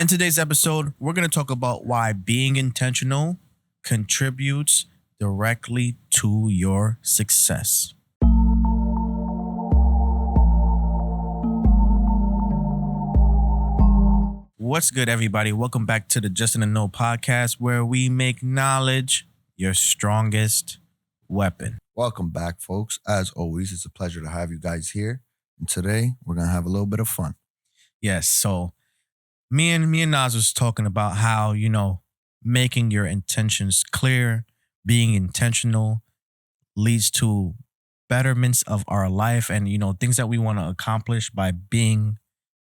In today's episode, we're going to talk about why being intentional contributes directly to your success. What's good, everybody? Welcome back to the Justin and No podcast, where we make knowledge your strongest weapon. Welcome back, folks. As always, it's a pleasure to have you guys here. And today we're gonna have a little bit of fun. Yes, so me and Nas was talking about how, making your intentions clear, being intentional leads to betterments of our life and things that we want to accomplish by being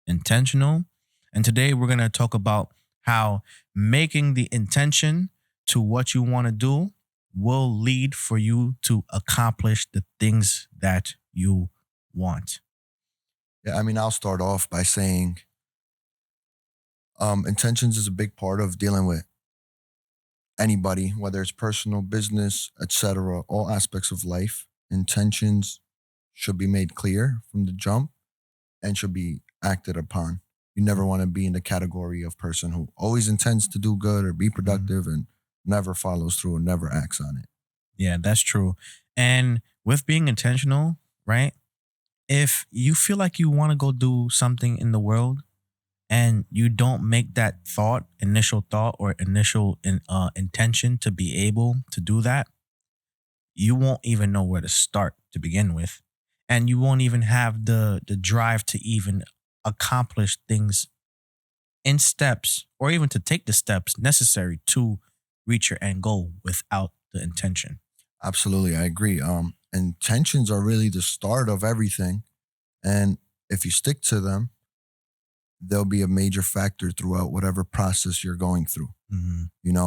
intentional. And today we're going to talk about how making the intention to what you want to do will lead for you to accomplish the things that you want. Yeah, I'll start off by saying intentions is a big part of dealing with anybody, whether it's personal, business, etc., all aspects of life. Intentions should be made clear from the jump and should be acted upon. You never want to be in the category of person who always intends to do good or be productive and never follows through and never acts on it. Yeah, that's true. And with being intentional, right? If you feel like you want to go do something in the world and you don't make that initial thought or initial intention to be able to do that, you won't even know where to start to begin with. And you won't even have the drive to even accomplish things in steps or even to take the steps necessary to reach your end goal without the intention. Absolutely, I agree. Intentions are really the start of everything, and if you stick to them, they'll be a major factor throughout whatever process you're going through.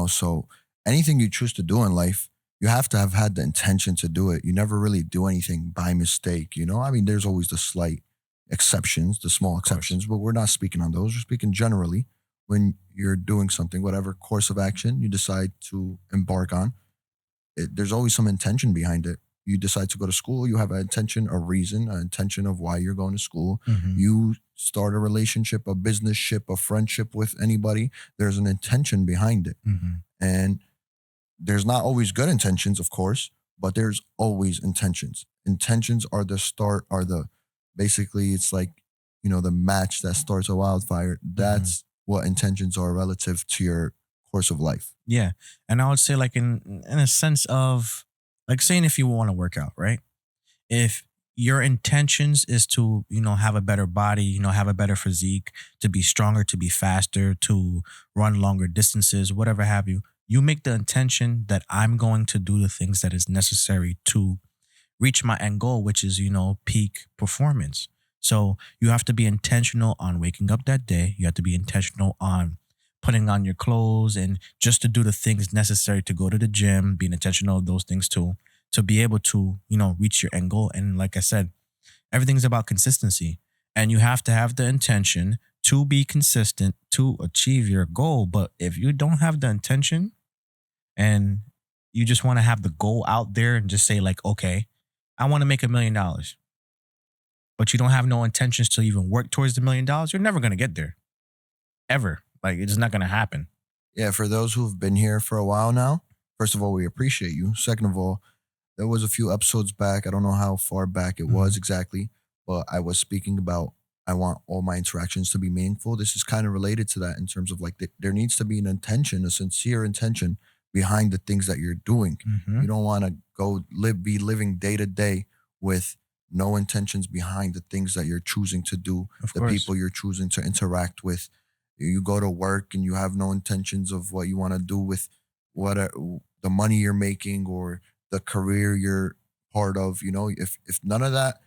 So anything you choose to do in life, you have to have had the intention to do it. You never really do anything by mistake. There's always the slight exceptions, the small exceptions, but we're not speaking on those. We're speaking generally when you're doing something, whatever course of action you decide to embark on. There's always some intention behind it. You decide to go to school, you have an intention, a reason, an intention of why you're going to school. You start a relationship, a business ship, a friendship with anybody, there's an intention behind it. And there's not always good intentions, of course, but there's always intentions. Intentions are the start, basically it's like, the match that starts a wildfire. That's what intentions are relative to your course of life. Yeah. And I would say like in a sense of like saying if you want to work out, right? If your intentions is to, have a better body, have a better physique, to be stronger, to be faster, to run longer distances, whatever have you, you make the intention that I'm going to do the things that is necessary to reach my end goal, which is, peak performance. So you have to be intentional on waking up that day. You have to be intentional on putting on your clothes and just to do the things necessary to go to the gym, being intentional of those things too, to be able to, reach your end goal. And like I said, everything's about consistency. And you have to have the intention to be consistent to achieve your goal. But if you don't have the intention and you just want to have the goal out there and just say like, okay, I want to make $1 million, but you don't have no intentions to even work towards the $1 million, you're never going to get there ever. Like it's not going to happen. Yeah, for those who've been here for a while now, first of all, we appreciate you. Second of all, there was a few episodes back. I don't know how far back it was exactly, but I was speaking about I want all my interactions to be meaningful. This is kind of related to that in terms of like there needs to be an intention, a sincere intention behind the things that you're doing. You don't want to be living day to day with no intentions behind the things that you're choosing to do, people you're choosing to interact with. You go to work and you have no intentions of what you want to do with the money you're making or the career you're part of. If none of that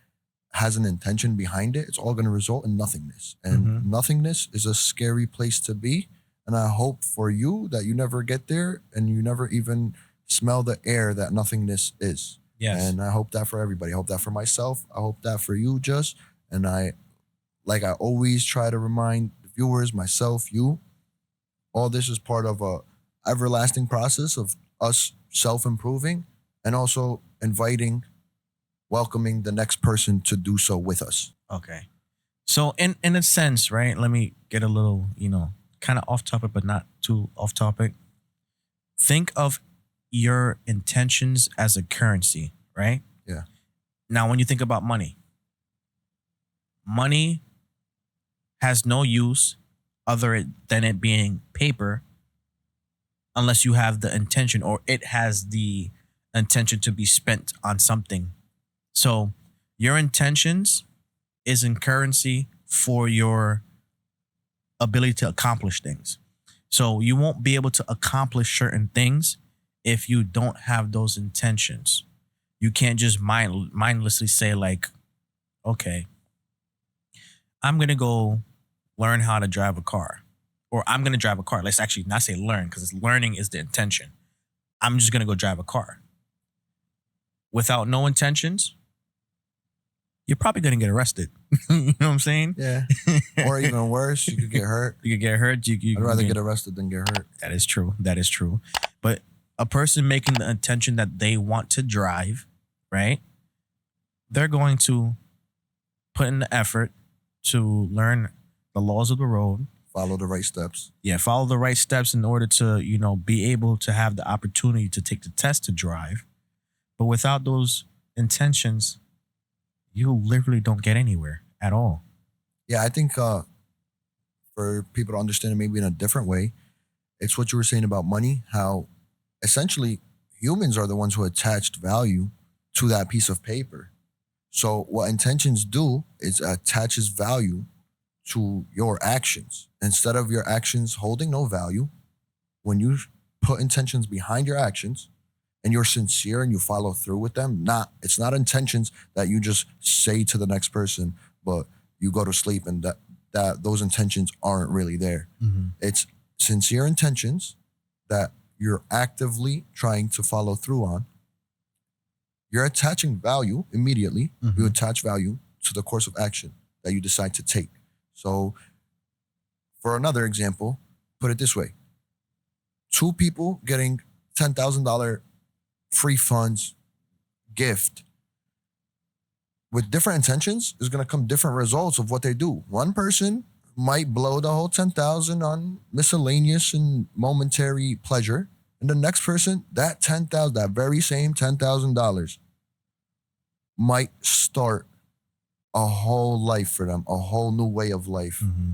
has an intention behind it, it's all going to result in nothingness. And nothingness is a scary place to be. And I hope for you that you never get there and you never even smell the air that nothingness is. Yes. And I hope that for everybody. I hope that for myself. I hope that for you, Just. And I always try to remind the viewers, myself, you, all this is part of a everlasting process of us self-improving and also welcoming the next person to do so with us. Okay. So in a sense, right? Let me get a little, kind of off topic, but not too off topic. Think of your intentions as a currency, right? Yeah. Now, when you think about money, money has no use other than it being paper unless you have the intention or it has the intention to be spent on something. So your intentions is in currency for your ability to accomplish things. So you won't be able to accomplish certain things if you don't have those intentions. You can't just mindlessly say like, okay, I'm gonna go learn how to drive a car, or I'm gonna drive a car. Let's actually not say learn because learning is the intention. I'm just gonna go drive a car without no intentions. You're probably gonna get arrested. You know what I'm saying? Yeah. Or even worse, you could get hurt. You could get hurt. I'd rather get arrested than get hurt. That is true. That is true. But a person making the intention that they want to drive, right? They're going to put in the effort to learn the laws of the road. Follow the right steps. Yeah, follow the right steps in order to, be able to have the opportunity to take the test to drive. But without those intentions, you literally don't get anywhere at all. Yeah, I think for people to understand it maybe in a different way, it's what you were saying about money, how essentially humans are the ones who attached value to that piece of paper. So what intentions do is attaches value to your actions. Instead of your actions holding no value, when you put intentions behind your actions and you're sincere and you follow through with them, it's not intentions that you just say to the next person, but you go to sleep and that those intentions aren't really there. Mm-hmm. It's sincere intentions that you're actively trying to follow through on. You're attaching value immediately. Mm-hmm. You attach value to the course of action that you decide to take. So for another example, put it this way. 2 people getting $10,000 free funds gift with different intentions is going to come different results of what they do. One person might blow the whole 10,000 on miscellaneous and momentary pleasure. And the next person, that very same $10,000 might start a whole life for them, a whole new way of life, Mm-hmm.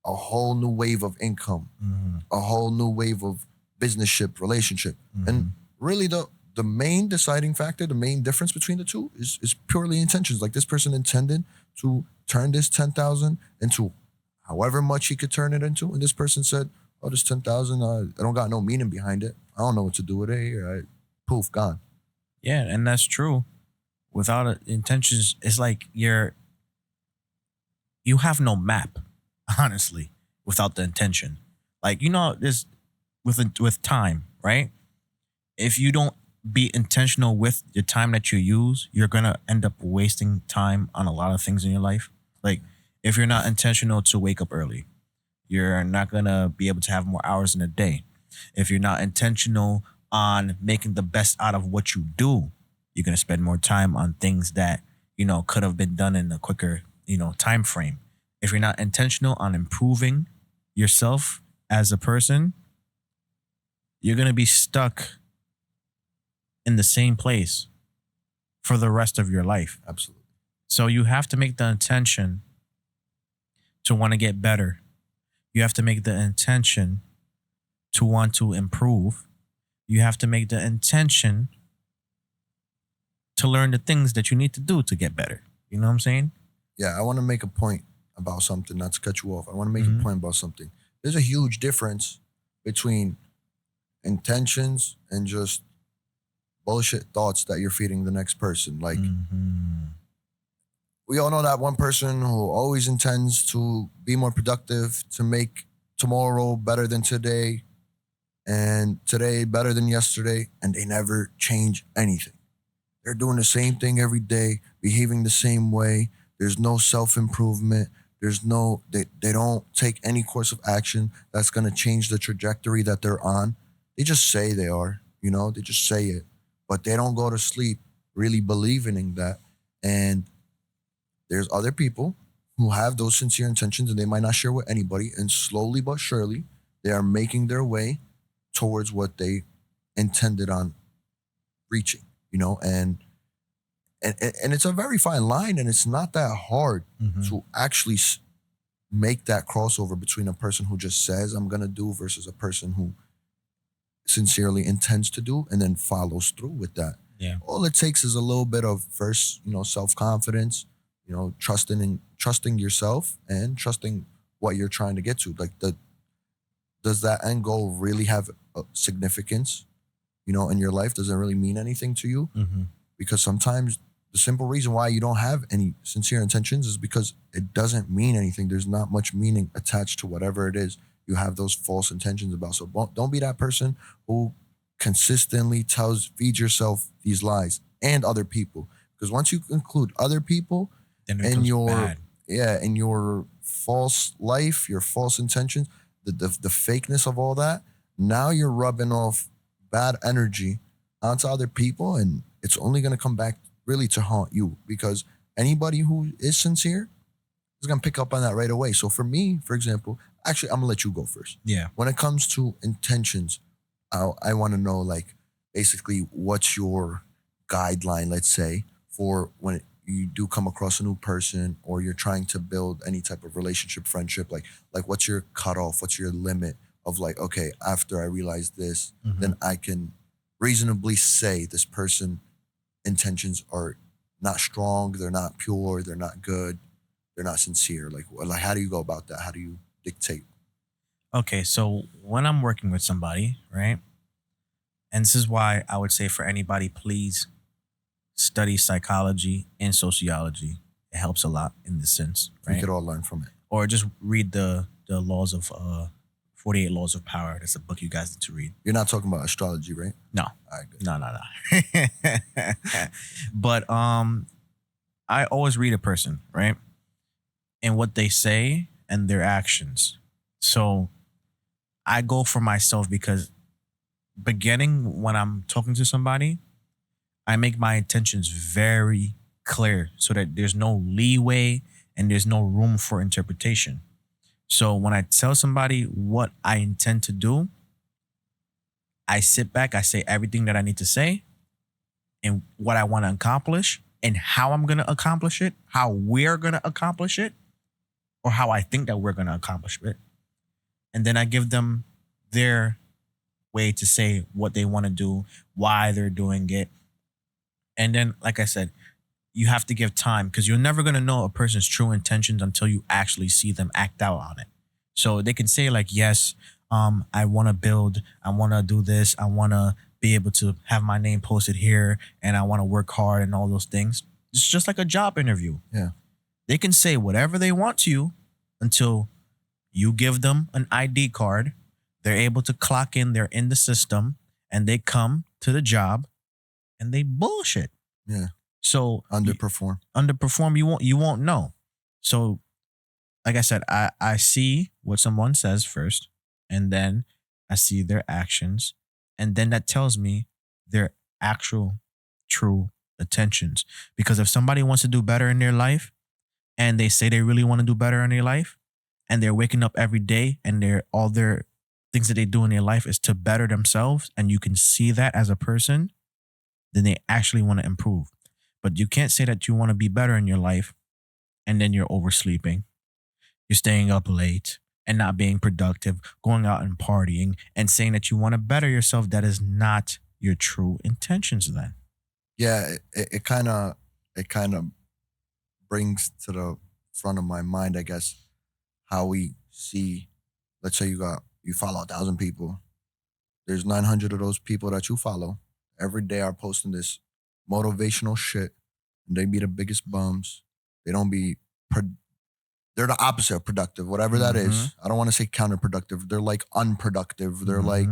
a whole new wave of income, Mm-hmm. a whole new wave of business-ship, relationship. Mm-hmm. And really the main deciding factor, the main difference between the two is purely intentions. Like this person intended to turn this 10,000 into however much he could turn it into. And this person said, oh, this 10,000, I don't got no meaning behind it. I don't know what to do with it here. Poof, gone. Yeah, and that's true. Without intentions, it's like you have no map, honestly, without the intention. Like, this with time, right? If you don't be intentional with the time that you use, you're gonna end up wasting time on a lot of things in your life. Like, if you're not intentional to wake up early, you're not gonna be able to have more hours in a day. If you're not intentional on making the best out of what you do, you're gonna spend more time on things that could have been done in a quicker time frame. If you're not intentional on improving yourself as a person, you're gonna be stuck in the same place for the rest of your life. Absolutely. So you have to make the intention to want to get better. You have to make the intention to want to improve. You have to make the intention to learn the things that you need to do to get better. You know what I'm saying? Yeah, I want to make a point about something, not to cut you off. I want to make a point about something. There's a huge difference between intentions and just bullshit thoughts that you're feeding the next person. Like, we all know that one person who always intends to be more productive, to make tomorrow better than today, and today better than yesterday, and they never change anything. They're doing the same thing every day, behaving the same way. There's no self-improvement. They don't take any course of action that's going to change the trajectory that they're on. They just say they are, they just say it. But they don't go to sleep really believing in that. And there's other people who have those sincere intentions and they might not share with anybody, and slowly but surely they are making their way towards what they intended on reaching, and it's a very fine line, and it's not that hard Mhm. to actually make that crossover between a person who just says I'm gonna do versus a person who sincerely intends to do and then follows through with that. Yeah. All it takes is a little bit of first, self confidence, trusting yourself and trusting what you're trying to get to. Like, does that end goal really have a significance, in your life? Does it really mean anything to you? Mm-hmm. Because sometimes the simple reason why you don't have any sincere intentions is because it doesn't mean anything. There's not much meaning attached to whatever it is you have those false intentions about. So don't be that person who consistently feeds yourself these lies and other people. Because once you include other people Then it in becomes your bad. in your false life, your false intentions, the fakeness of all that, now you're rubbing off bad energy onto other people, and it's only going to come back really to haunt you, because anybody who is sincere is going to pick up on that right away. So for me, for example, actually, I'm going to let you go first. Yeah. When it comes to intentions, I want to know, like, basically what's your guideline, let's say, for when you do come across a new person or you're trying to build any type of relationship, friendship, like what's your cutoff? What's your limit of, like, okay, after I realize this, Mhm. then I can reasonably say this person intentions are not strong, they're not pure, they're not good, they're not sincere. Like how do you go about that? How do you dictate? Okay, so when I'm working with somebody, right? And this is why I would say for anybody, please study psychology and sociology. It helps a lot in this sense, We right? could all learn from it. Or just read the laws of 48 Laws of Power. That's a book you guys need to read. You're not talking about astrology, right? No. All right, good. No. But I always read a person, right? And what they say and their actions. So I go for myself because beginning when I'm talking to somebody, I make my intentions very clear so that there's no leeway and there's no room for interpretation. So when I tell somebody what I intend to do, I sit back, I say everything that I need to say and what I want to accomplish and how I'm going to accomplish it, how we're going to accomplish it, or how I think that we're going to accomplish it. And then I give them their way to say what they want to do, why they're doing it. And then, like I said, you have to give time because you're never going to know a person's true intentions until you actually see them act out on it. So they can say, like, yes, I want to build, I want to do this, I want to be able to have my name posted here, and I want to work hard and all those things. It's just like a job interview. Yeah. They can say whatever they want to you until you give them an ID card. They're able to clock in, they're in the system, and they come to the job and they bullshit. Yeah. So Underperform. you won't know. So like I said, I see what someone says first, and then I see their actions, and then that tells me their actual true intentions. Because if somebody wants to do better in their life and they say they really want to do better in their life and they're waking up every day and all their things that they do in their life is to better themselves, and you can see that as a person, then they actually want to improve. But you can't say that you want to be better in your life and then you're oversleeping, you're staying up late and not being productive, going out and partying and saying that you want to better yourself. That is not your true intentions then. Yeah, it kind of brings to the front of my mind, I guess, how we see. Let's say you follow 1,000 people. There's 900 of those people that you follow every day are posting this motivational shit, and they be the biggest bums. They don't be. They're the opposite of productive, whatever that is. I don't want to say counterproductive. They're like unproductive. They're like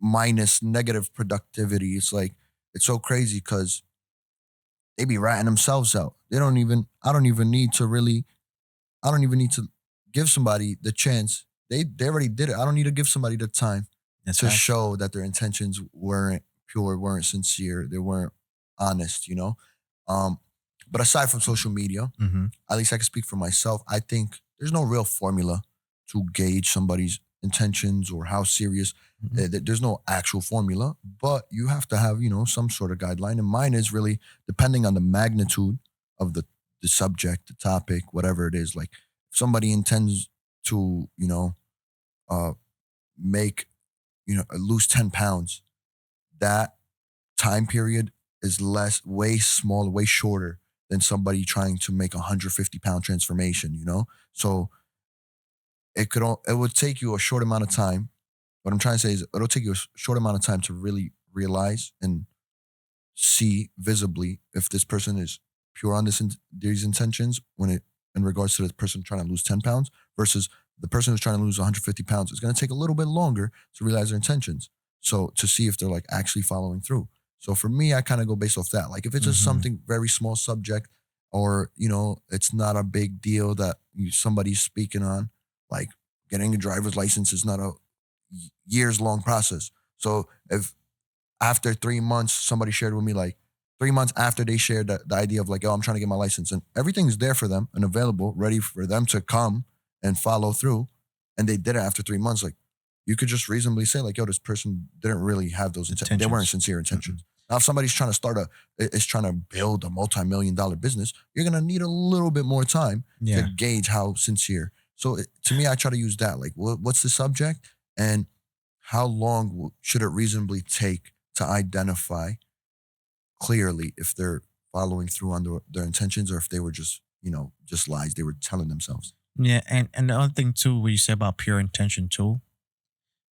minus negative productivity. It's like, it's so crazy because they be ratting themselves out. I don't even need to give somebody the chance. They already did it. I don't need to give somebody the time to show that their intentions weren't pure, weren't sincere, they weren't honest, But aside from social media, Mm-hmm. at least I can speak for myself. I think there's no real formula to gauge somebody's intentions or how serious. Mm-hmm. There's no actual formula, but you have to have, some sort of guideline. And mine is really depending on the magnitude of the subject, the topic, whatever it is. Like if somebody intends to, uh, make, lose 10 pounds, that time period is way smaller, way shorter than somebody trying to make a 150-pound transformation. So it would take you a short amount of time. What I'm trying to say is it'll take you a short amount of time to really realize and see visibly if this person is pure on these intentions in regards to the person trying to lose 10 pounds versus the person who's trying to lose 150 pounds. It's going to take a little bit longer to realize their intentions. So to see if they're like actually following through. So for me, I kind of go based off that. Like if it's just Mm-hmm. something very small subject or, it's not a big deal that somebody's speaking on, like getting a driver's license is not a years long process. So if after 3 months, somebody shared with me like 3 months after they shared the idea of like, oh, I'm trying to get my license and everything's there for them and available, ready for them to come and follow through. And they did it after 3 months. Like you could just reasonably say like, yo, this person didn't really have those intentions. They weren't Intentions. sincere intentions. Mm-hmm. Now, if somebody's trying to is trying to build a multi-million-dollar business, you're going to need a little bit more time Yeah. to gauge how sincere. So to me, I try to use that. Like what's the subject and how long should it reasonably take to identify clearly if they're following through on their intentions or if they were just lies they were telling themselves. Yeah, and the other thing too, what you said about pure intention too,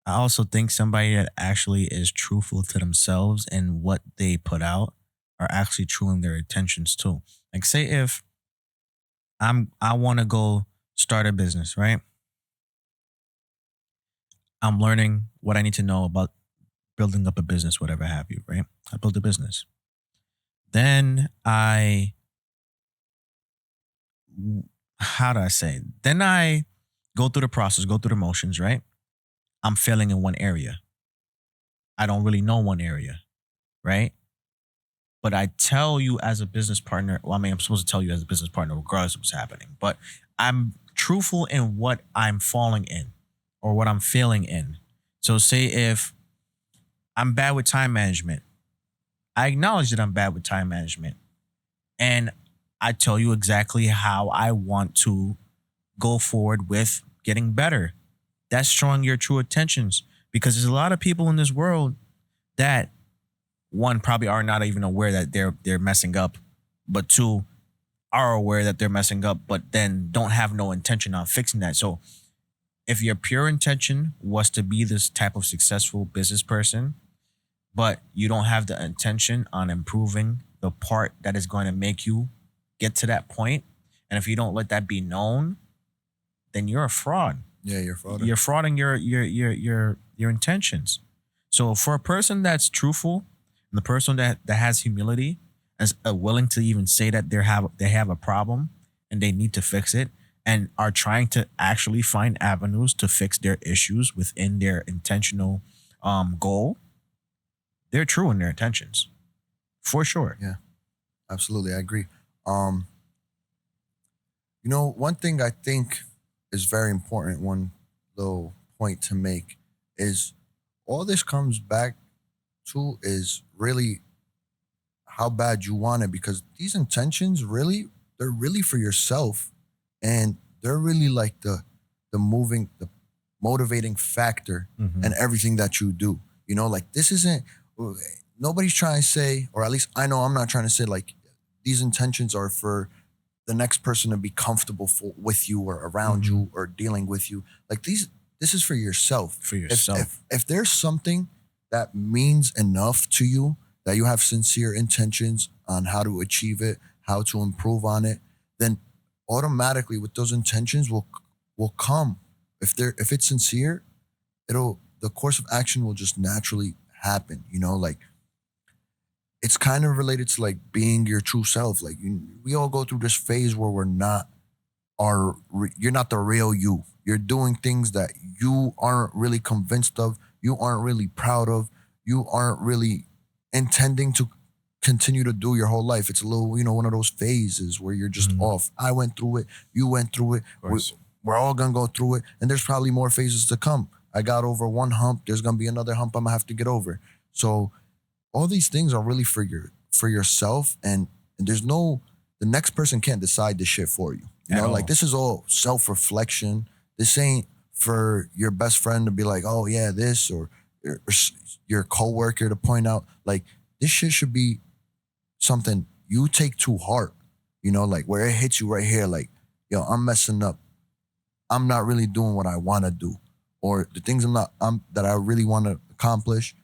I also think somebody that actually is truthful to themselves and what they put out are actually true in their intentions too. Like say if I want to go start a business, right? I'm learning what I need to know about building up a business, whatever have you, right? I build a business. Then how do I say? Then I go through the process, go through the motions, right? I'm failing in one area. I don't really know one area, right? But I tell you as a business partner, well, I mean, I'm supposed to tell you as a business partner, regardless of what's happening, but I'm truthful in what I'm falling in or what I'm failing in. So, say if I'm bad with time management, I acknowledge that I'm bad with time management. And I tell you exactly how I want to go forward with getting better. That's showing your true intentions because there's a lot of people in this world that one probably are not even aware that they're messing up, but two are aware that they're messing up, but then don't have no intention on fixing that. So if your pure intention was to be this type of successful business person, but you don't have the intention on improving the part that is going to make you get to that point, and if you don't let that be known, then you're a fraud. Yeah, you're fraud. You're frauding your intentions. So for a person that's truthful and the person that has humility is willing to even say that they have a problem and they need to fix it and are trying to actually find avenues to fix their issues within their intentional goal, they're true in their intentions. For sure. Yeah, absolutely. I agree. Um, one thing I think is very important, one little point to make is all this comes back to is really how bad you want it because these intentions really they're really for yourself and they're really like the motivating factor Mhm. in everything that you do. Like this isn't nobody's trying to say, or at least I know I'm not trying to say like these intentions are for the next person to be comfortable with you or around Mhm. you or dealing with you. Like this is for yourself. For yourself. If there's something that means enough to you that you have sincere intentions on how to achieve it, how to improve on it, then automatically with those intentions will come. If it's sincere, the course of action will just naturally happen. Like it's kind of related to like being your true self. Like we all go through this phase where you're not the real you. You're doing things that you aren't really convinced of. You aren't really proud of. You aren't really intending to continue to do your whole life. It's a little, one of those phases where you're just off. I went through it. You went through it. We're all going to go through it. And there's probably more phases to come. I got over one hump. There's going to be another hump I'm going to have to get over. So all these things are really for yourself. And the next person can't decide this shit for you. Like this is all self-reflection. This ain't for your best friend to be like, oh yeah, this, or your coworker to point out. Like this shit should be something you take to heart, like where it hits you right here. Like, yo, I'm messing up. I'm not really doing what I want to do, or the things that I really want to accomplish.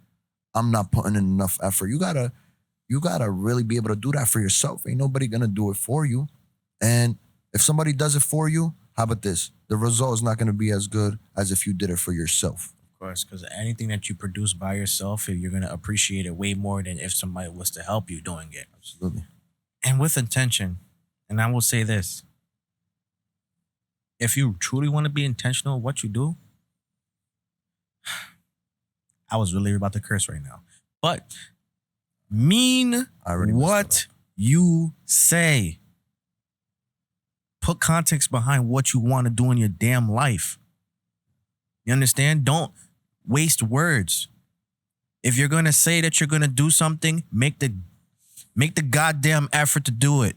I'm not putting in enough effort. You gotta really be able to do that for yourself. Ain't nobody gonna do it for you. And if somebody does it for you, how about this? The result is not gonna be as good as if you did it for yourself. Of course, because anything that you produce by yourself, you're gonna appreciate it way more than if somebody was to help you doing it. Absolutely. And with intention, and I will say this: if you truly want to be intentional in what you do, I was really about to curse right now, but mean what you say. Put context behind what you want to do in your damn life. You understand? Don't waste words. If you're gonna say that you're gonna do something, make the goddamn effort to do it.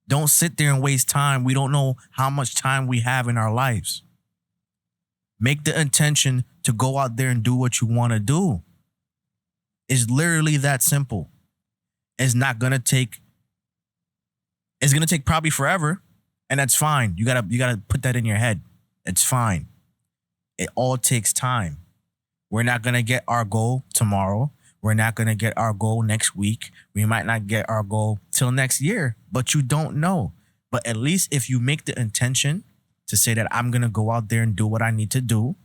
Don't sit there and waste time. We don't know how much time we have in our lives. Make the intention to go out there and do what you want to do. It's literally that simple. It's gonna take probably forever, and that's fine. You gotta put that in your head. It's fine. It all takes time. We're not gonna get our goal tomorrow. We're not gonna get our goal next week. We might not get our goal till next year, but you don't know. But at least if you make the intention to say that I'm gonna go out there and do what I need to do,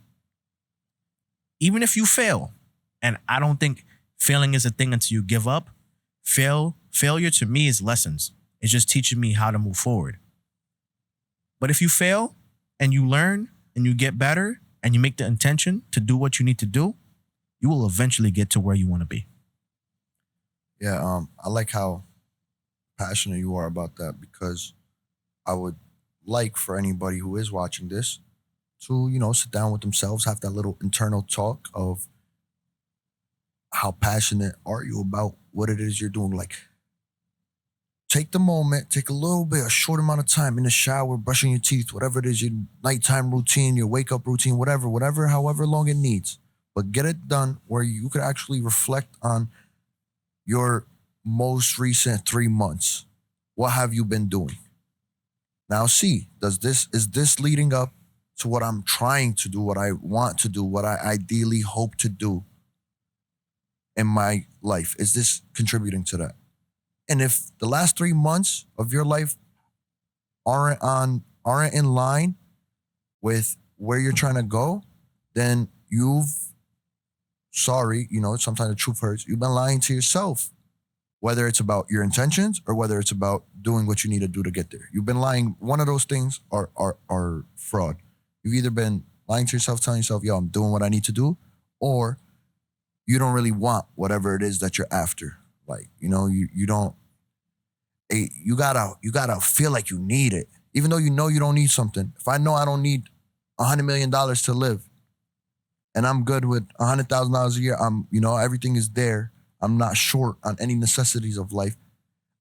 even if you fail, and I don't think failing is a thing until you give up. Failure to me is lessons. It's just teaching me how to move forward. But if you fail and you learn and you get better and you make the intention to do what you need to do, you will eventually get to where you want to be. Yeah, I like how passionate you are about that, because I would like for anybody who is watching this to, sit down with themselves, have that little internal talk of how passionate are you about what it is you're doing. Like, take the moment, take a short amount of time in the shower, brushing your teeth, whatever it is, your nighttime routine, your wake up routine, whatever, however long it needs. But get it done where you could actually reflect on your most recent 3 months. What have you been doing? Now see, is this leading up to what I'm trying to do, what I want to do, what I ideally hope to do in my life? Is this contributing to that? And if the last 3 months of your life aren't in line with where you're trying to go, then sometimes the truth hurts. You've been lying to yourself, whether it's about your intentions or whether it's about doing what you need to do to get there. You've been lying. One of those things are fraud. You've either been lying to yourself, telling yourself, yo, I'm doing what I need to do, or you don't really want whatever it is that you're after. Like, you don't, you gotta feel like you need it. Even though you don't need something. If I know I don't need $100 million to live, and I'm good with $100,000 a year, everything is there. I'm not short on any necessities of life.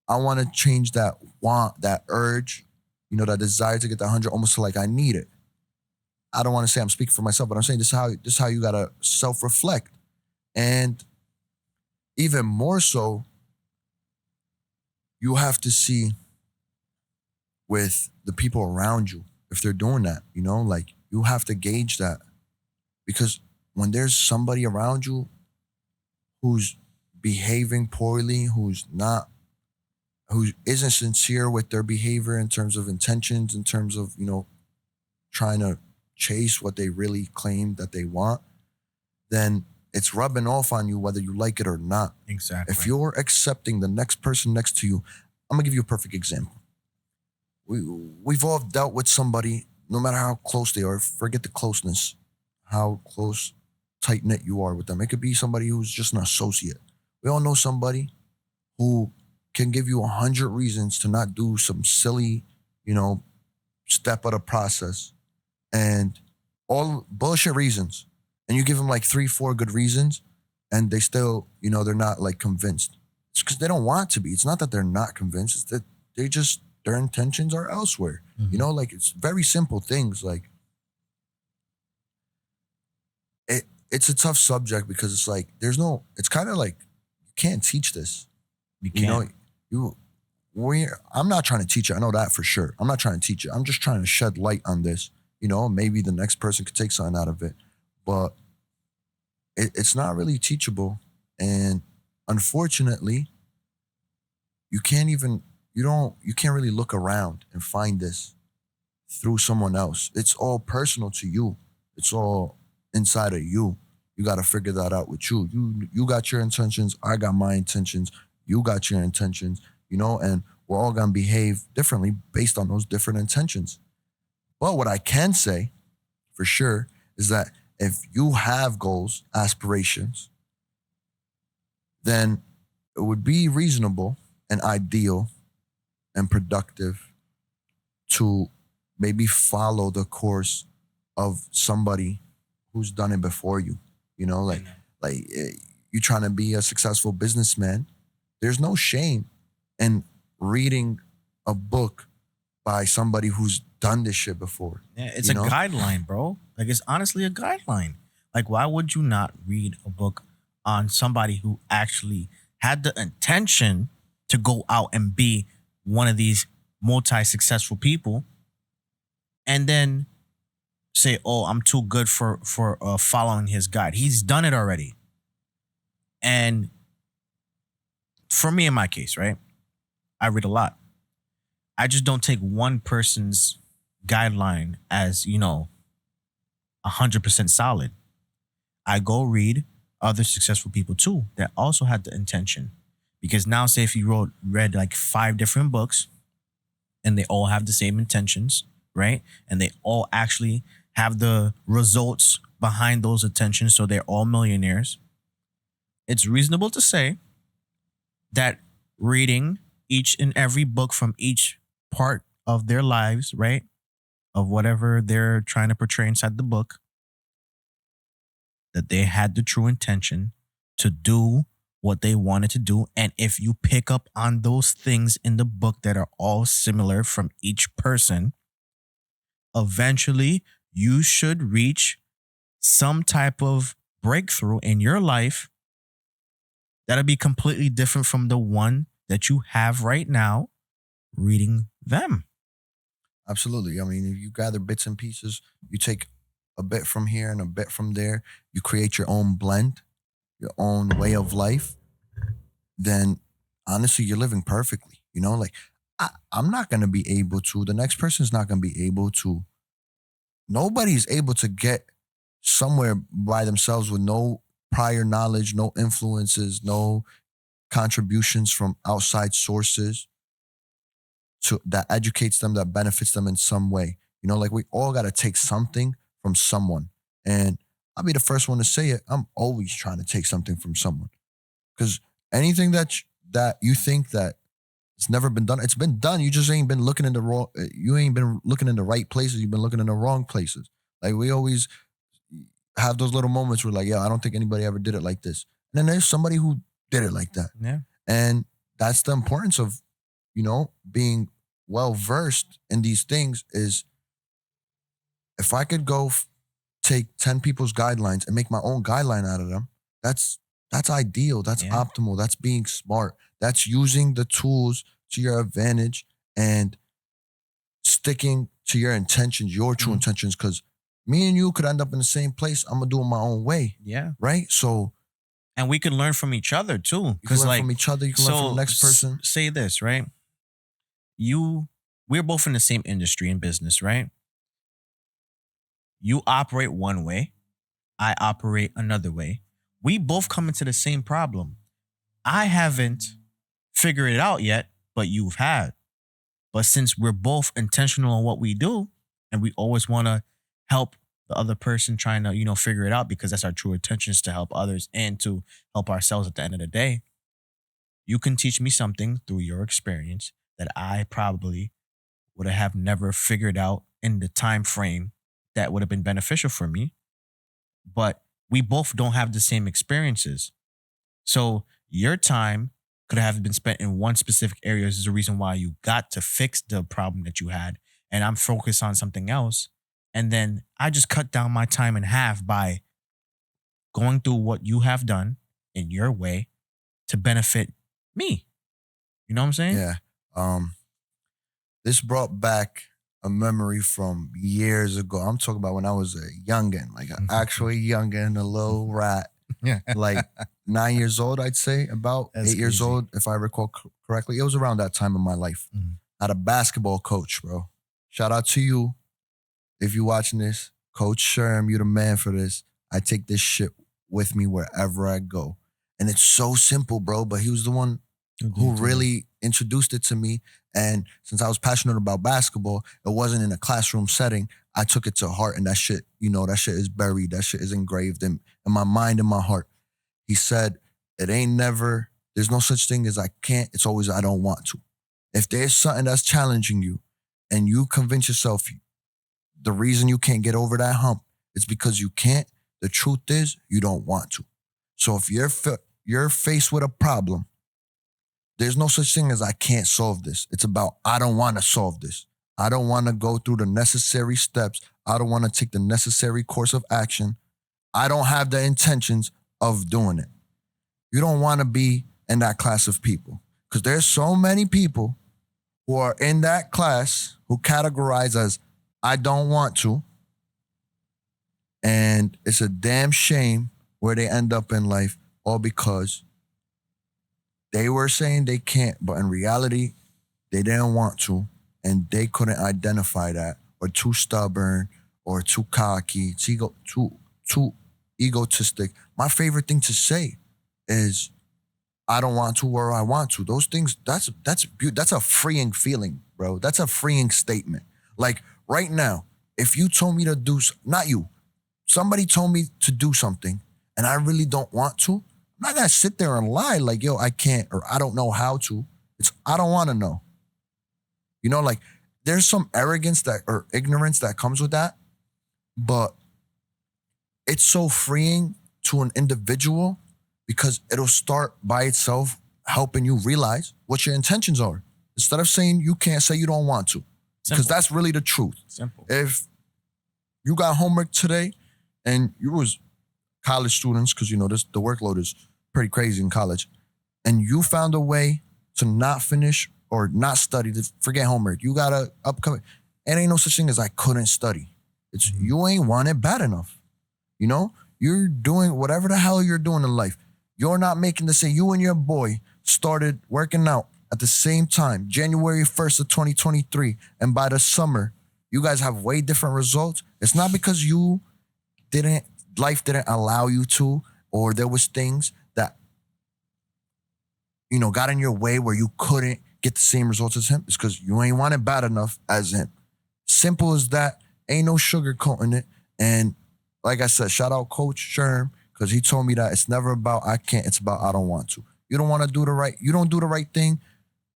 I want to change that want, that urge, that desire to get the 100 almost to like I need it. I don't want to say I'm speaking for myself, but I'm saying this is how you gotta self-reflect. And even more so, you have to see with the people around you if they're doing that, like you have to gauge that, because when there's somebody around you who's behaving poorly, who isn't sincere with their behavior in terms of intentions, in terms of, trying to chase what they really claim that they want, then it's rubbing off on you whether you like it or not. Exactly. If you're accepting the next person next to you, I'm gonna give you a perfect example. We've all dealt with somebody, no matter how close they are, forget the closeness, how close, tight-knit you are with them. It could be somebody who's just an associate We all know somebody who can give you 100 reasons to not do some silly, you know, step of the process and all bullshit reasons. And you give them like 3, 4 good reasons and they still, they're not like convinced. It's because they don't want to be. It's not that they're not convinced. It's that their intentions are elsewhere. Like it's very simple things. Like it's a tough subject because it's like, it's kind of like, you can't teach this. You can't. I'm not trying to teach it. I know that for sure. I'm not trying to teach it. I'm just trying to shed light on this. Maybe the next person could take something out of it. But it's not really teachable. And unfortunately, you can't really look around and find this through someone else. It's all personal to you. It's all inside of you. You got to figure that out with you. You got your intentions. I got my intentions. You got your intentions, and we're all going to behave differently based on those different intentions. But what I can say for sure is that if you have goals, aspirations, then it would be reasonable and ideal and productive to maybe follow the course of somebody who's done it before you. You trying to be a successful businessman. There's no shame in reading a book by somebody who's done this shit before. Yeah, it's a guideline, bro. Like, it's honestly a guideline. Like, why would you not read a book on somebody who actually had the intention to go out and be one of these multi-successful people and then say, oh, I'm too good for following his guide. He's done it already. And for me, in my case, right, I read a lot. I just don't take one person's guideline as, 100% solid. I go read other successful people too that also had the intention. Because now, say if you read like 5 different books and they all have the same intentions, right? And they all actually have the results behind those intentions, so they're all millionaires. It's reasonable to say that reading each and every book from each part of their lives, right, of whatever they're trying to portray inside the book, that they had the true intention to do what they wanted to do. And if you pick up on those things in the book that are all similar from each person, eventually you should reach some type of breakthrough in your life that'll be completely different from the one that you have right now reading them. Absolutely. I mean, if you gather bits and pieces, you take a bit from here and a bit from there, you create your own blend, your own way of life, then honestly, you're living perfectly. I'm not going to be able to, the next person's not going to be able to, nobody's able to get somewhere by themselves with no prior knowledge, no influences, no contributions from outside sources that educates them, that benefits them in some way. We all got to take something from someone. And I'll be the first one to say it. I'm always trying to take something from someone. Because anything that you think that it's never been done, it's been done. You just ain't been looking in the wrong, you ain't been looking in the right places. You've been looking in the wrong places. Like, we always have those little moments where like, I don't think anybody ever did it like this. And then there's somebody who did it like that. Yeah. And that's the importance of, being well-versed in these things is if I could go take 10 people's guidelines and make my own guideline out of them, that's ideal. That's optimal. That's being smart. That's using the tools to your advantage and sticking to your intentions, your true intentions, because me and you could end up in the same place. I'm going to do it my own way. Yeah. Right? So. And we can learn from each other too. You can learn from each other. You can learn from the next person. Say this, right? We're both in the same industry and business, right? You operate one way. I operate another way. We both come into the same problem. I haven't figured it out yet, but you've had. But since we're both intentional on what we do, and we always want to help the other person trying to, figure it out, because that's our true intentions, to help others and to help ourselves at the end of the day. You can teach me something through your experience that I probably would have never figured out in the time frame that would have been beneficial for me. But we both don't have the same experiences. So your time could have been spent in one specific area is the reason why you got to fix the problem that you had. And I'm focused on something else. And then I just cut down my time in half by going through what you have done in your way to benefit me. You know what I'm saying? Yeah. This brought back a memory from years ago. I'm talking about when I was a youngin, like an actual youngin, a little rat, Yeah. like 9 years old, I'd say, about That's 8 years crazy. old, if I recall correctly. It was around that time in my life. Mhm. I had a basketball coach, bro. Shout out to you if you're watching this. Coach Sherm, you're the man for this. I take this shit with me wherever I go. And it's so simple, bro, but he was the one who really introduced it to me. And since I was passionate about basketball, it wasn't in a classroom setting. I took it to heart, and that shit, that shit is buried. That shit is engraved in my mind and my heart. He said, there's no such thing as I can't. It's always I don't want to. If there's something that's challenging you and you convince yourself the reason you can't get over that hump is because you can't, the truth is you don't want to. So if you're faced with a problem, there's no such thing as I can't solve this. It's about I don't want to solve this. I don't want to go through the necessary steps. I don't want to take the necessary course of action. I don't have the intentions of doing it. You don't want to be in that class of people because there's so many people who are in that class who categorize as I don't want to. And it's a damn shame where they end up in life all because they were saying they can't, but in reality, they didn't want to, and they couldn't identify that, or too stubborn, or too cocky, too egotistic. My favorite thing to say is, "I don't want to," or "I want to." Those things, that's a freeing feeling, bro. That's a freeing statement. Like right now, if you told me to do, not you, somebody told me to do something, and I really don't want to, I'm not gonna sit there and lie like, yo, I can't or I don't know how to. It's I don't want to know. Like there's some arrogance or ignorance that comes with that, but it's so freeing to an individual because it'll start by itself helping you realize what your intentions are. Instead of saying you can't, say you don't want to. Because that's really the truth. Simple. If you got homework today and you was college students, because the workload is pretty crazy in college, and you found a way to not finish or not study, to forget homework. You got a upcoming, and ain't no such thing as I couldn't study. It's you ain't want it bad enough. You're doing whatever the hell you're doing in life. You're not making the same. You and your boy started working out at the same time, January 1st of 2023, and by the summer, you guys have way different results. It's not because life didn't allow you to, or there was things that, got in your way where you couldn't get the same results as him. It's because you ain't want it bad enough as him. Simple as that. Ain't no sugarcoating it. And like I said, shout out Coach Sherm, because he told me that it's never about I can't, it's about I don't want to. You don't want to do you don't do the right thing.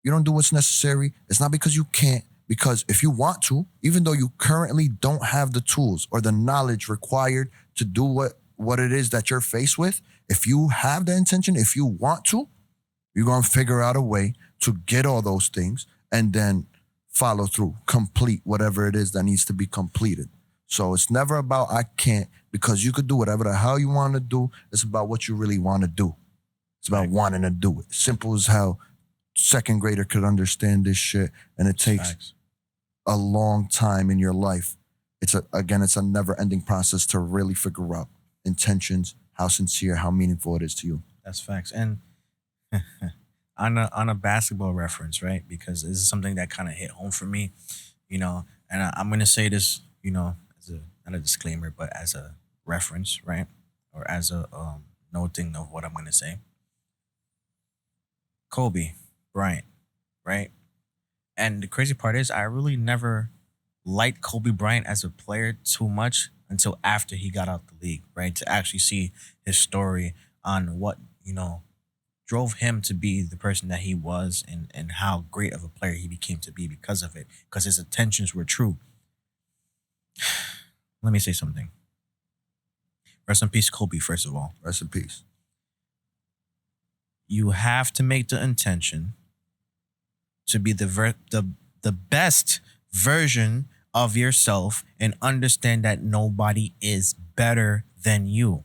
You don't do what's necessary. It's not because you can't, because if you want to, even though you currently don't have the tools or the knowledge required to do what it is that you're faced with, if you have the intention, if you want to, you're going to figure out a way to get all those things and then follow through, complete whatever it is that needs to be completed. So it's never about I can't, because you could do whatever the hell you want to do. It's about what you really want to do. It's about wanting to do it. Simple as how second grader could understand this shit, and it takes a long time in your life. It's a never-ending process to really figure out intentions, how sincere, how meaningful it is to you. That's facts. And on a basketball reference, right? Because this is something that kind of hit home for me, and I'm gonna say this, as not a disclaimer, but as a reference, right? Or as a noting of what I'm gonna say. Kobe Bryant, right? And the crazy part is, I really never liked Kobe Bryant as a player too much until after he got out the league, right? To actually see his story on what drove him to be the person that he was, and how great of a player he became to be because of it, because his intentions were true. Let me say something. Rest in peace, Kobe, first of all. Rest in peace. You have to make the intention to be the best version of yourself and understand that nobody is better than you.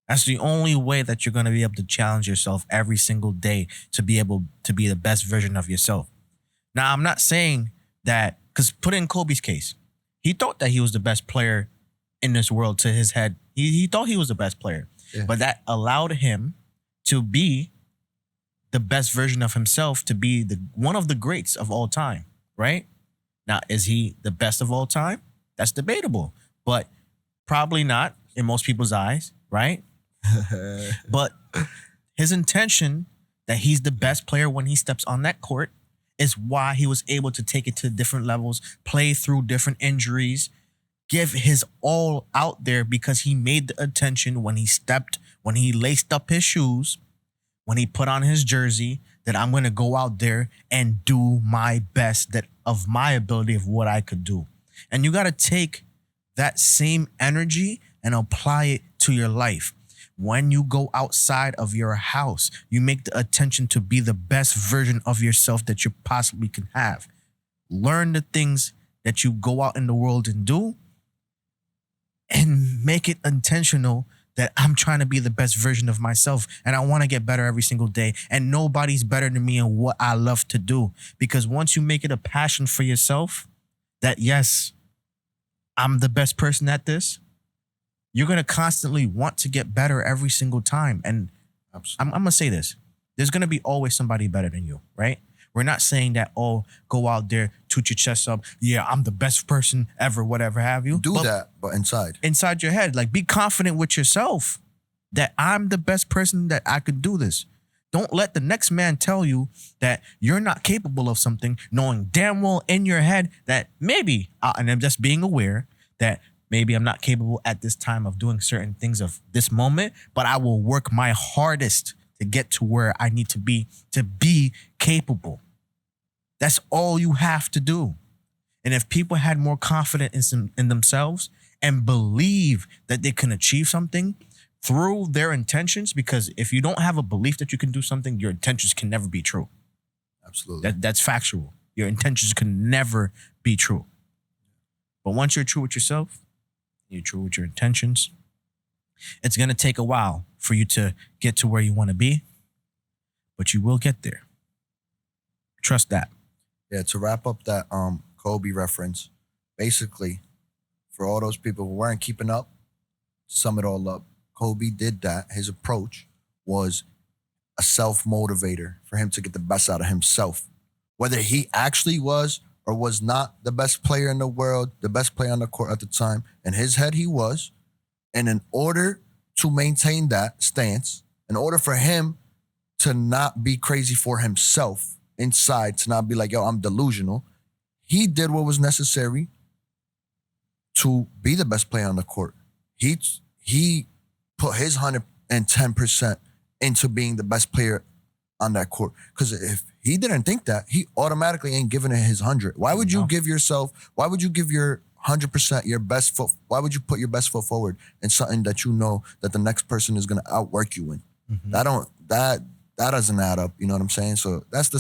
That's the only way that you're going to be able to challenge yourself every single day to be able to be the best version of yourself. Now, I'm not saying that, because put in Kobe's case, he thought that he was the best player in this world to his head. He thought he was the best player, but that allowed him to be the best version of himself, to be one of the greats of all time, right? Now, is he the best of all time? That's debatable, but probably not in most people's eyes, right? But his intention that he's the best player when he steps on that court is why he was able to take it to different levels, play through different injuries, give his all out there, because he made the intention when he laced up his shoes, when he put on his jersey, that I'm going to go out there and do my best, that of my ability of what I could do. And you got to take that same energy and apply it to your life. When you go outside of your house, you make the attention to be the best version of yourself that you possibly can have. Learn the things that you go out in the world and do, and make it intentional that I'm trying to be the best version of myself, and I want to get better every single day, and nobody's better than me in what I love to do. Because once you make it a passion for yourself, that yes, I'm the best person at this, you're going to constantly want to get better every single time. And I'm going to say this. There's going to be always somebody better than you, right? We're not saying that, oh, go out there, toot your chest up. Yeah, I'm the best person ever, whatever have you. But inside. Inside your head, like, be confident with yourself that I'm the best person that I could do this. Don't let the next man tell you that you're not capable of something, knowing damn well in your head that maybe, and I'm just being aware that maybe I'm not capable at this time of doing certain things of this moment, but I will work my hardest to get to where I need to be capable. That's all you have to do. And if people had more confidence in themselves and believe that they can achieve something through their intentions, because if you don't have a belief that you can do something, your intentions can never be true. Absolutely. That's factual. Your intentions can never be true. But once you're true with yourself, you're true with your intentions, it's going to take a while for you to get to where you want to be, but you will get there. Trust that. Yeah, to wrap up that Kobe reference, basically, for all those people who weren't keeping up, to sum it all up, Kobe did that. His approach was a self-motivator for him to get the best out of himself. Whether he actually was or was not the best player in the world, the best player on the court at the time, in his head he was. And in order to maintain that stance, in order for him to not be crazy for himself inside, to not be like, yo, I'm delusional, he did what was necessary to be the best player on the court. He put his 110% into being the best player on that court. Because if he didn't think that, he automatically ain't giving it his 100. Why would you give your 100%, your best foot? Why would you put your best foot forward in something that you know that the next person is going to outwork you in? Mm-hmm. That doesn't add up. You know what I'm saying? So that's the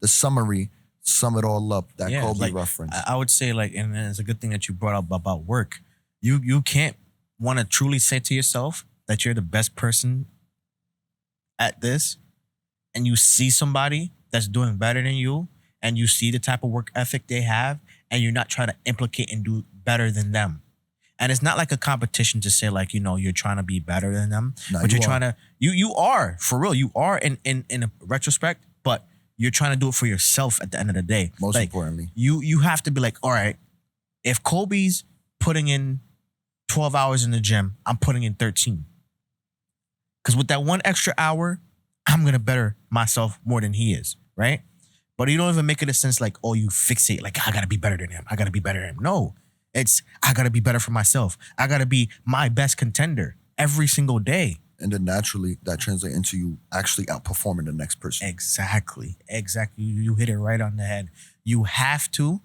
summary, sum it all up, that Kobe reference. I would say, like, and it's a good thing that you brought up about work. You can't want to truly say to yourself that you're the best person at this, and you see somebody that's doing better than you, and you see the type of work ethic they have, and you're not trying to implicate and do better than them. And it's not like a competition to say, like, you're trying to be better than them, but you're trying to, you are, for real, you are in a retrospect, but you're trying to do it for yourself at the end of the day. Most importantly. You have to be like, all right, if Kobe's putting in 12 hours in the gym, I'm putting in 13. Because with that one extra hour, I'm going to better myself more than he is, right? But you don't even make it a sense like, oh, you fixate, like, I got to be better than him. I got to be better than him. No, it's, I got to be better for myself. I got to be my best contender every single day. and then naturally that translates into you actually outperforming the next person. Exactly. Exactly. You hit it right on the head. You have to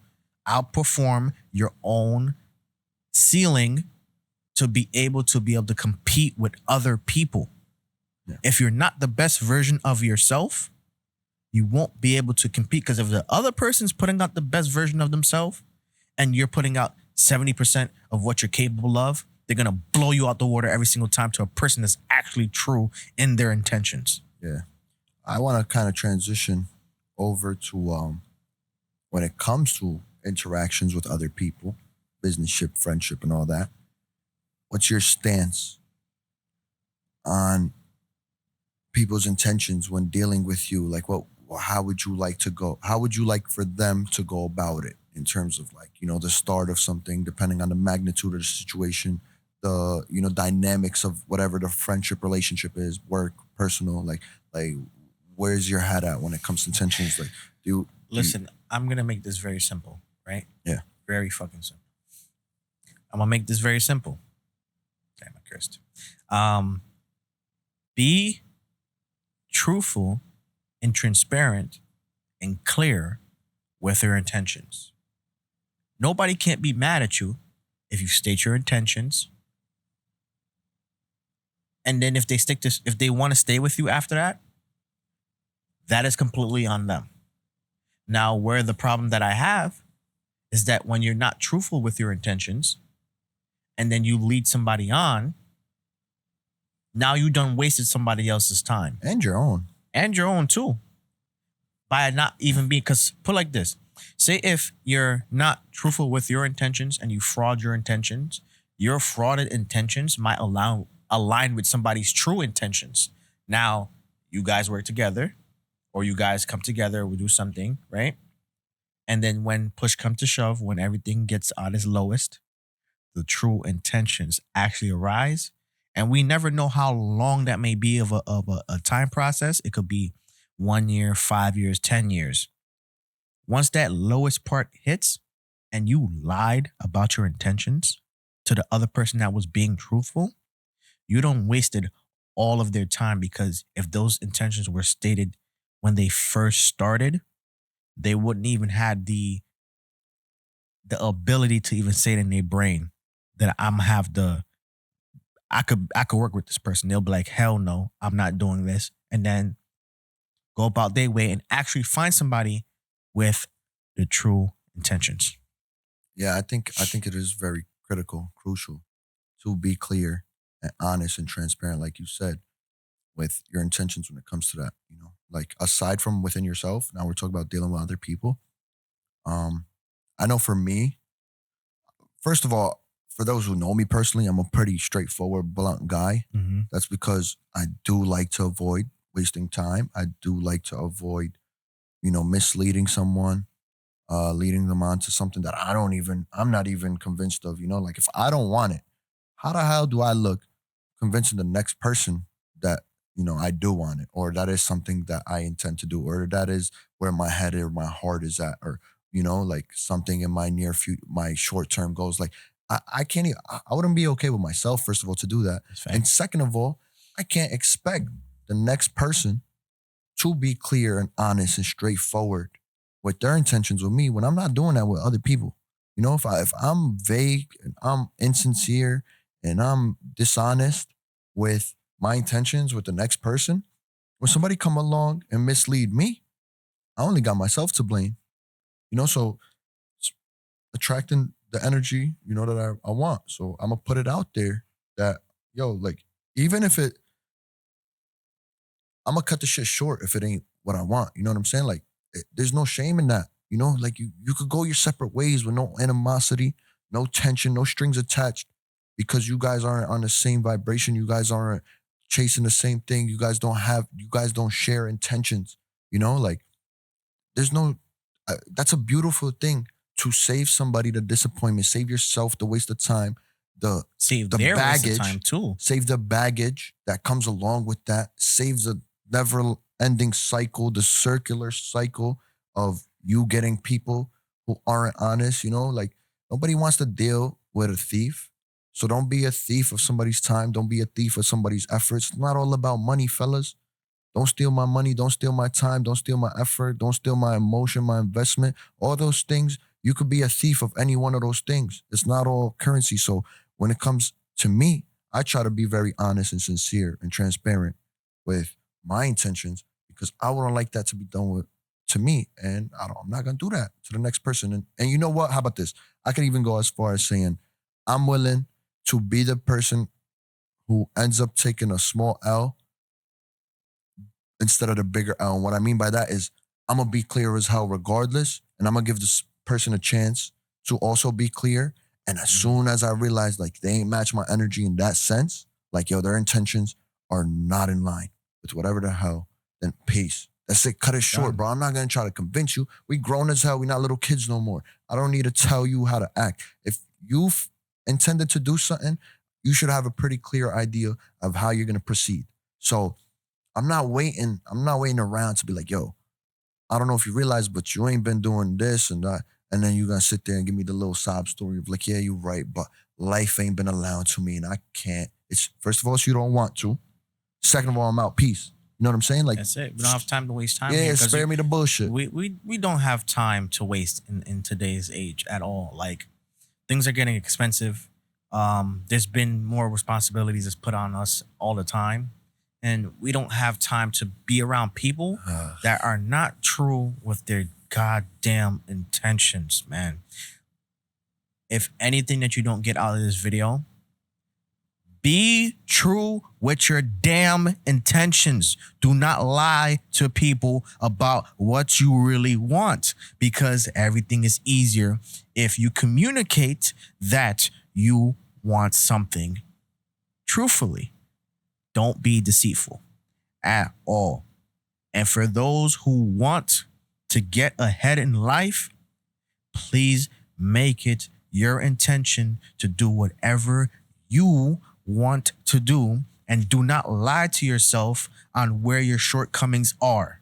outperform your own ceiling to be able to compete with other people. Yeah. If you're not the best version of yourself, you won't be able to compete, because if the other person's putting out the best version of themselves and you're putting out 70% of what you're capable of, they're going to blow you out the water every single time to a person that's actually true in their intentions. Yeah. I want to kind of transition over to when it comes to interactions with other people, businessship, friendship, and all that. What's your stance on people's intentions when dealing with you? Like, how would you like to go? How would you like for them to go about it in terms of, like, the start of something, depending on the magnitude of the situation, the, dynamics of whatever the friendship relationship is, work, personal, like, where's your head at when it comes to intentions? Like, Listen, I'm going to make this very simple, right? Yeah. Very fucking simple. I'm going to make this very simple. Damn, I cursed. Be truthful and transparent and clear with your intentions. Nobody can't be mad at you if you state your intentions. And then if they want to stay with you after that, that is completely on them. Now, where the problem that I have is that when you're not truthful with your intentions and then you lead somebody on, now you done wasted somebody else's time. And your own. And your own too. By not even being, because put like this, say if you're not truthful with your intentions and you fraud your intentions, your frauded intentions might align with somebody's true intentions. Now, you guys work together, or you guys come together, we do something, right? And then when push comes to shove, when everything gets on its lowest, the true intentions actually arise. And we never know how long that may be of a time process. It could be 1 year, 5 years, 10 years. Once that lowest part hits and you lied about your intentions to the other person that was being truthful, you don't wasted all of their time, because if those intentions were stated when they first started, they wouldn't even have the ability to even say it in their brain that I could work with this person. They'll be like, hell no, I'm not doing this. And then go about their way and actually find somebody with the true intentions. Yeah, I think it is very critical, crucial to be clear and honest and transparent, like you said, with your intentions when it comes to that. Like, aside from within yourself, now we're talking about dealing with other people. I know for me, first of all, for those who know me personally, I'm a pretty straightforward, blunt guy. Mm-hmm. That's because I do like to avoid wasting time. I do like to avoid, misleading someone, leading them on to something that I'm not even convinced of. Like, if I don't want it, how the hell do I look convincing the next person that, I do want it, or that is something that I intend to do, or that is where my head or my heart is at, or, like something in my near future, my short term goals. Like, I can't even, I wouldn't be okay with myself, first of all, to do that. And second of all, I can't expect the next person to be clear and honest and straightforward with their intentions with me when I'm not doing that with other people. If I'm vague and I'm insincere and I'm dishonest with my intentions with the next person, when somebody come along and mislead me, I only got myself to blame. So it's attracting the energy, that I want. So I'm gonna put it out there that, like, even if I'm gonna cut the shit short if it ain't what I want. You know what I'm saying? Like, there's no shame in that. Like, you could go your separate ways with no animosity, no tension, no strings attached, because you guys aren't on the same vibration. You guys aren't chasing the same thing. You guys don't share intentions. Like, there's no, that's a beautiful thing, to save somebody the disappointment, save yourself the waste of time, Save the their waste of baggage, time too. save the baggage that comes along with that, save the never ending cycle, the circular cycle of you getting people who aren't honest. Like, nobody wants to deal with a thief. So don't be a thief of somebody's time. Don't be a thief of somebody's efforts. It's not all about money, fellas. Don't steal my money. Don't steal my time. Don't steal my effort. Don't steal my emotion, my investment. All those things, you could be a thief of any one of those things. It's not all currency. So when it comes to me, I try to be very honest and sincere and transparent with my intentions because I wouldn't like that to be done with to me. And I'm not going to do that to the next person. And you know what? How about this? I can even go as far as saying, I'm willing to be the person who ends up taking a small L instead of the bigger L. And what I mean by that is I'm going to be clear as hell regardless. And I'm going to give this person a chance to also be clear. And as soon as I realize like they ain't match my energy in that sense, like, yo, their intentions are not in line with whatever the hell, then peace. That's it. Cut it short, bro. I'm not going to try to convince you. We grown as hell. We not little kids no more. I don't need to tell you how to act. If you've intended to do something, you should have a pretty clear idea of how you're going to proceed. So I'm not waiting around to be like, yo, I don't know if you realize, but you ain't been doing this and that. And then you're going to sit there and give me the little sob story of like, yeah, you're right, but life ain't been allowed to me and I can't. It's first of all, you don't want to. Second of all, I'm out. Peace. You know what I'm saying? Like, that's it. We don't have time to waste time. Yeah, spare me the bullshit. We don't have time to waste in today's age at all. Like, things are getting expensive. There's been more responsibilities that's put on us all the time. And we don't have time to be around people that are not true with their goddamn intentions, man. If anything that you don't get out of this video, be true with your damn intentions. Do not lie to people about what you really want, because everything is easier if you communicate that you want something truthfully. Don't be deceitful at all. And for those who want to get ahead in life, please make it your intention to do whatever you want to do, and do not lie to yourself on where your shortcomings are.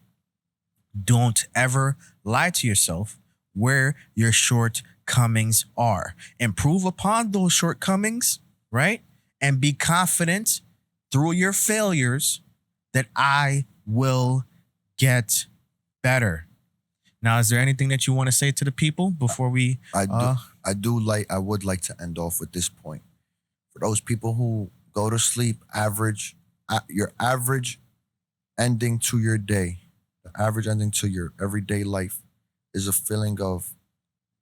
Don't ever lie to yourself where your shortcomings are. Improve upon those shortcomings, right? And be confident through your failures that I will get better. Now, is there anything that you want to say to the people before we? I would like to end off with this point. For those people who go to sleep average, your average ending to your day, the average ending to your everyday life is a feeling of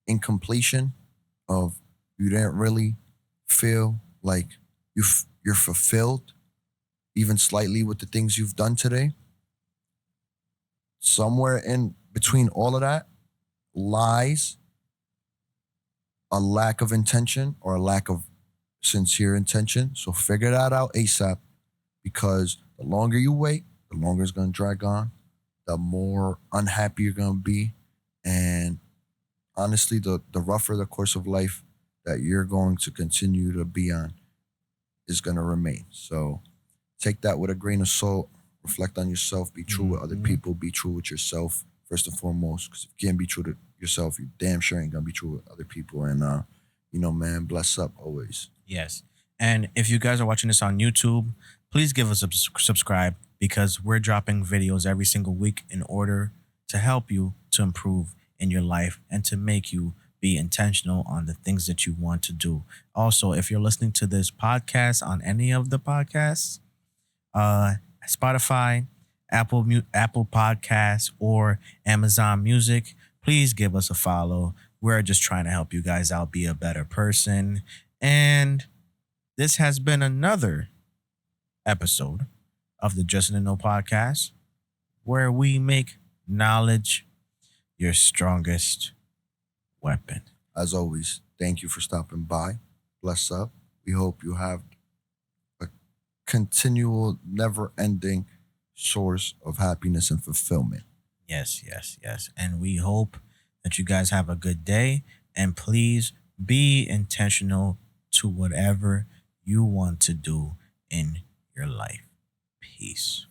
incompletion, of you didn't really feel like you're fulfilled, even slightly, with the things you've done today. Somewhere in between all of that lies a lack of intention or a lack of sincere intention. So figure that out ASAP, because the longer you wait, the longer it's going to drag on, the more unhappy you're going to be. And honestly, the rougher the course of life that you're going to continue to be on is going to remain. So take that with a grain of salt. Reflect on yourself. Be true with other people. Be true with yourself first and foremost. Because if you can't be true to yourself, you damn sure ain't going to be true with other people. And, man, bless up always. Yes. And if you guys are watching this on YouTube, please give us a subscribe, because we're dropping videos every single week in order to help you to improve in your life and to make you be intentional on the things that you want to do. Also, if you're listening to this podcast on any of the podcasts, Spotify, Apple Podcasts, or Amazon Music, please give us a follow. We're just trying to help you guys out, be a better person. And this has been another episode of the Just in the Know podcast, where we make knowledge your strongest weapon. As always, thank you for stopping by. Bless up. We hope you have a continual, never-ending source of happiness and fulfillment. Yes. And we hope that you guys have a good day. And please be intentional to whatever you want to do in your life. Peace.